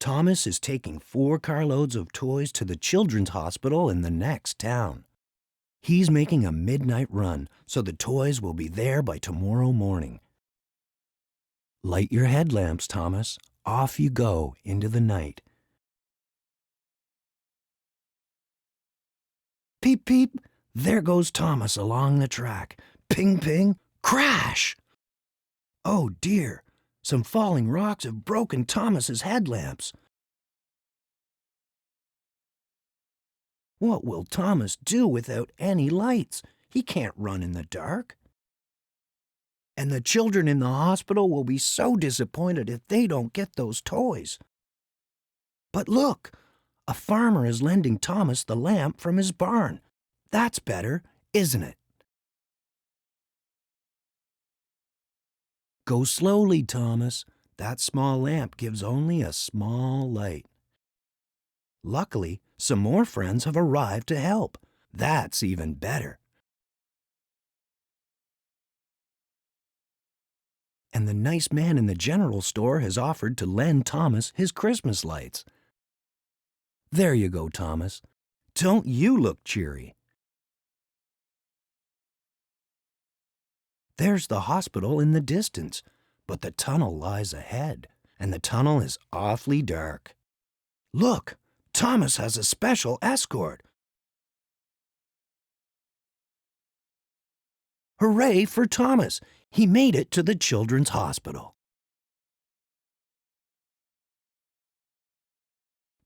Thomas is taking 4 carloads of toys to the children's hospital in the next town. He's making a midnight run, so the toys will be there by tomorrow morning. Light your headlamps, Thomas. Off you go into the night. Peep, peep. There goes Thomas along the track. Ping, ping. Crash! Oh dear, some falling rocks have broken Thomas's headlamps. What will Thomas do without any lights? He can't run in the dark. And the children in the hospital will be so disappointed if they don't get those toys. But look, a farmer is lending Thomas the lamp from his barn. That's better, isn't it? Go slowly, Thomas. That small lamp gives only a small light. Luckily, some more friends have arrived to help. That's even better. And the nice man in the general store has offered to lend Thomas his Christmas lights. There you go, Thomas. Don't you look cheery? There's the hospital in the distance, but the tunnel lies ahead, and the tunnel is awfully dark. Look, Thomas has a special escort. Hooray for Thomas! He made it to the children's hospital.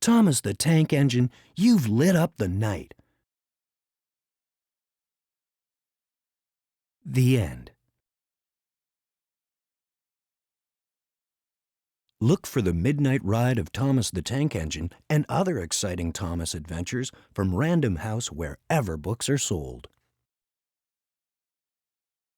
Thomas the Tank Engine, you've lit up the night. The end. Look for the midnight ride of Thomas the Tank Engine and other exciting Thomas adventures from Random House wherever books are sold.